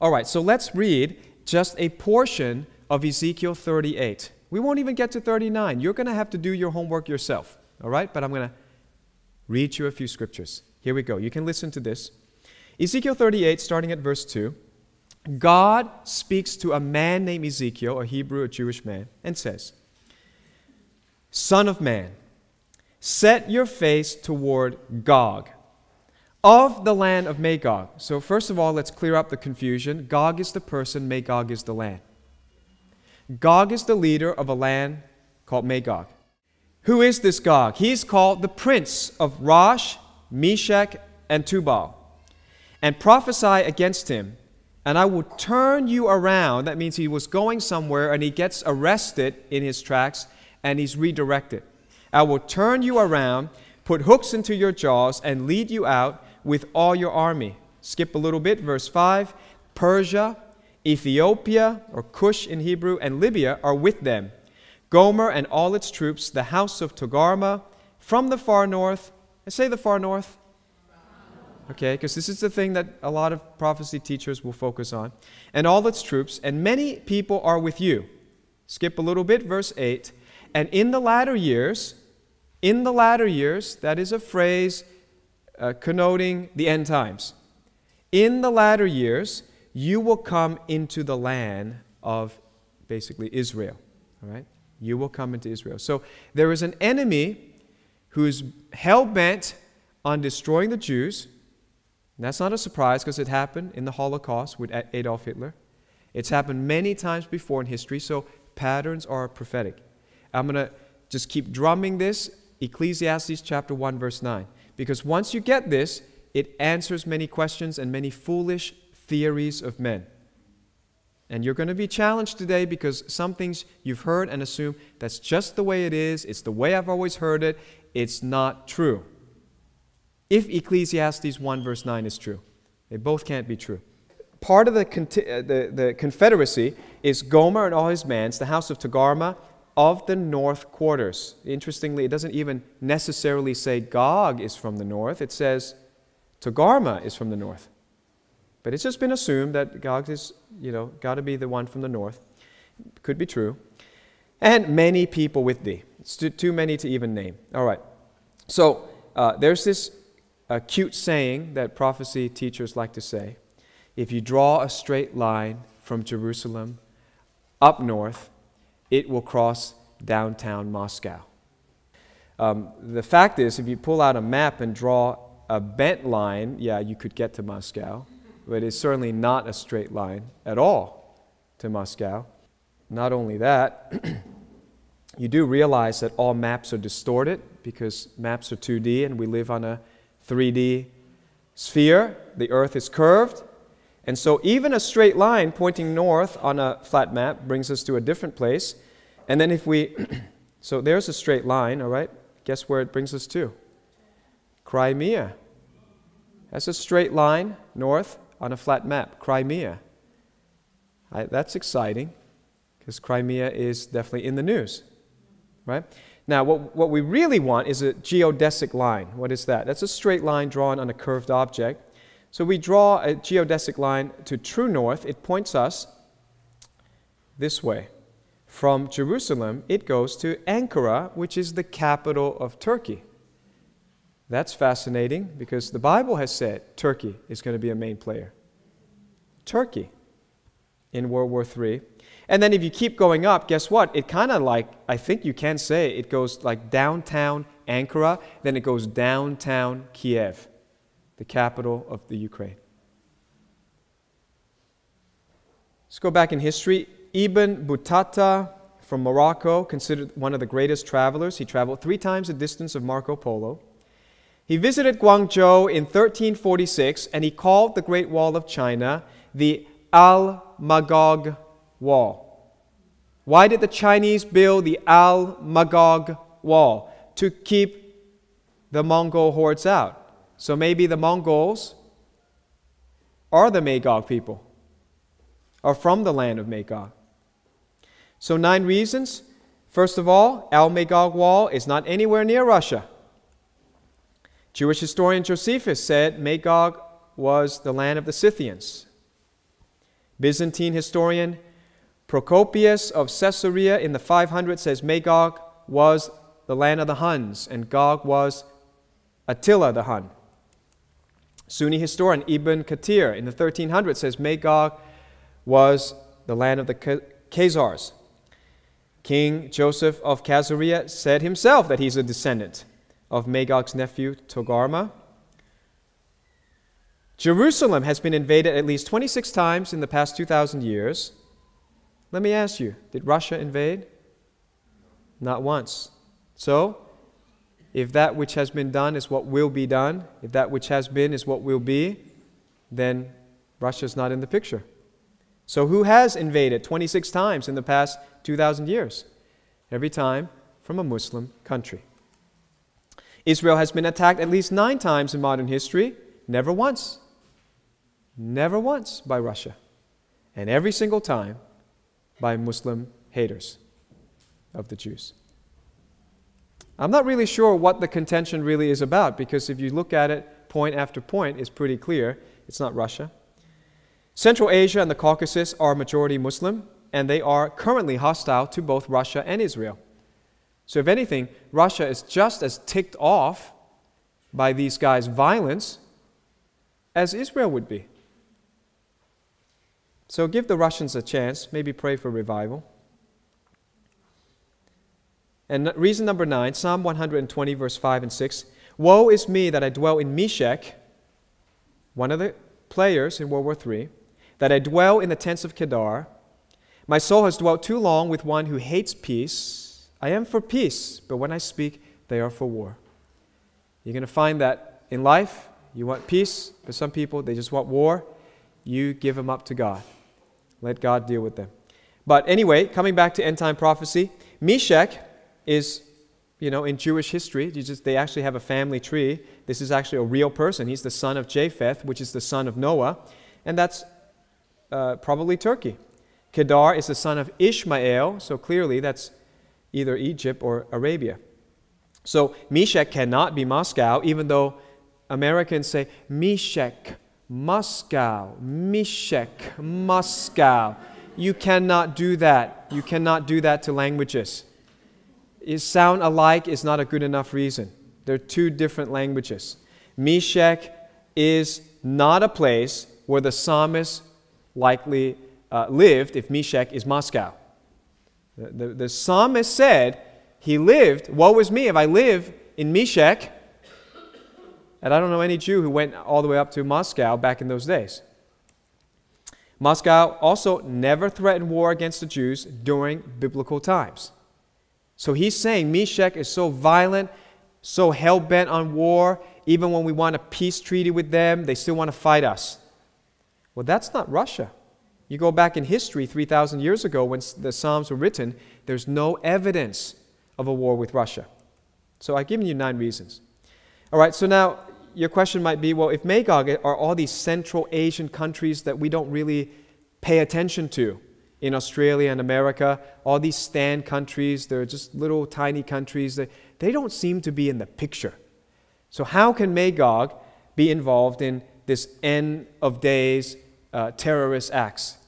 All right, so let's read just a portion of Ezekiel 38. We won't even get to 39. You're going to have to do your homework yourself, all right? But I'm going to read you a few scriptures. Here we go. You can listen to this. Ezekiel 38, starting at verse 2. God speaks to a man named Ezekiel, a Hebrew, a Jewish man, and says, Son of man, set your face toward Gog, of the land of Magog. So first of all, let's clear up the confusion. Gog is the person, Magog is the land. Gog is the leader of a land called Magog. Who is this Gog? He's called the prince of Rosh, Mesec, and Tubal. And prophesy against him, and I will turn you around. That means he was going somewhere and he gets arrested in his tracks and he's redirected. I will turn you around, put hooks into your jaws, and lead you out with all your army. Skip a little bit, verse 5. Persia, Ethiopia, or Cush in Hebrew, and Libya are with them. Gomer and all its troops, the house of Togarmah, from the far north. I say the far north. Okay, because this is the thing that a lot of prophecy teachers will focus on. And all its troops, and many people are with you. Skip a little bit, verse 8. And in the latter years, that is a phrase connoting the end times. In the latter years, you will come into the land of basically Israel. All right? You will come into Israel. So there is an enemy who's hell-bent on destroying the Jews. And that's not a surprise because it happened in the Holocaust with Adolf Hitler. It's happened many times before in history, so patterns are prophetic. I'm going to just keep drumming this, Ecclesiastes chapter 1, verse 9. Because once you get this, it answers many questions and many foolish theories of men. And you're going to be challenged today because some things you've heard and assume that's just the way it is, it's the way I've always heard it, it's not true. If Ecclesiastes 1 verse 9 is true. They both can't be true. Part of the confederacy is Gomer and all his bands, the house of Togarmah of the north quarters. Interestingly, it doesn't even necessarily say Gog is from the north. It says Togarmah is from the north. But it's just been assumed that Gog is, got to be the one from the north. Could be true. And many people with thee. It's too many to even name. All right. So there's this cute saying that prophecy teachers like to say. If you draw a straight line from Jerusalem up north, it will cross downtown Moscow. The fact is, if you pull out a map and draw a bent line, yeah, you could get to Moscow. But it's certainly not a straight line at all to Moscow. Not only that, you do realize that all maps are distorted because maps are 2D and we live on a 3D sphere. The earth is curved. And so even a straight line pointing north on a flat map brings us to a different place. And then if we, so there's a straight line, all right? Guess where it brings us to? Crimea. That's a straight line north on a flat map, Crimea. That's exciting because Crimea is definitely in the news, right? Now, what we really want is a geodesic line. What is that? That's a straight line drawn on a curved object. So we draw a geodesic line to true north. It points us this way. From Jerusalem, it goes to Ankara, which is the capital of Turkey. That's fascinating because the Bible has said Turkey is going to be a main player. Turkey in World War III. And then if you keep going up, guess what? It kind of like, I think you can say, it goes like downtown Ankara, then it goes downtown Kiev, the capital of the Ukraine. Let's go back in history. Ibn Battuta from Morocco, considered one of the greatest travelers. He traveled 3 times the distance of Marco Polo. He visited Guangzhou in 1346, and he called the Great Wall of China the Al-Magog Wall. Why did the Chinese build the Al-Magog Wall? To keep the Mongol hordes out. So maybe the Mongols are the Magog people, are from the land of Magog. So 9 reasons. First of all, Al-Magog Wall is not anywhere near Russia. Jewish historian Josephus said Magog was the land of the Scythians. Byzantine historian Procopius of Caesarea in the 500 says Magog was the land of the Huns, and Gog was Attila the Hun. Sunni historian Ibn Kathir in the 1300 says Magog was the land of the Khazars. King Joseph of Caesarea said himself that he's a descendant of Magog's nephew Togarma. Jerusalem has been invaded at least 26 times in the past 2,000 years. Let me ask you, did Russia invade? Not once. So, if that which has been done is what will be done, if that which has been is what will be, then Russia's not in the picture. So who has invaded 26 times in the past 2,000 years? Every time from a Muslim country. Israel has been attacked at least 9 times in modern history, never once by Russia. And every single time by Muslim haters of the Jews. I'm not really sure what the contention really is about, because if you look at it point after point, it's pretty clear it's not Russia. Central Asia and the Caucasus are majority Muslim, and they are currently hostile to both Russia and Israel. So if anything, Russia is just as ticked off by these guys' violence as Israel would be. So give the Russians a chance, maybe pray for revival. And reason number 9, Psalm 120, verse 5 and 6. Woe is me that I dwell in Mesec, one of the players in World War III, that I dwell in the tents of Kedar. My soul has dwelt too long with one who hates peace. I am for peace, but when I speak, they are for war. You're going to find that in life, you want peace, but some people, they just want war. You give them up to God. Let God deal with them. But anyway, coming back to end-time prophecy, Mesec is, in Jewish history, they actually have a family tree. This is actually a real person. He's the son of Japheth, which is the son of Noah, and that's probably Turkey. Kedar is the son of Ishmael, so clearly that's either Egypt or Arabia. So Mesec cannot be Moscow, even though Americans say Mesec, Moscow, Mesec, Moscow. You cannot do that. You cannot do that to languages. Sound alike is not a good enough reason. They're 2 different languages. Mesec is not a place where the psalmist likely lived if Mesec is Moscow. The psalmist said he lived, woe is me if I live in Mesec. And I don't know any Jew who went all the way up to Moscow back in those days. Moscow also never threatened war against the Jews during biblical times. So he's saying Mesec is so violent, so hell-bent on war, even when we want a peace treaty with them, they still want to fight us. Well, that's not Russia. You go back in history 3,000 years ago when the Psalms were written, there's no evidence of a war with Russia. So I've given you 9 reasons. All right, so now your question might be, well, if Magog are all these Central Asian countries that we don't really pay attention to, in Australia and America, all these stand countries, they're just little tiny countries, they don't seem to be in the picture. So how can Magog be involved in this end of days terrorist acts?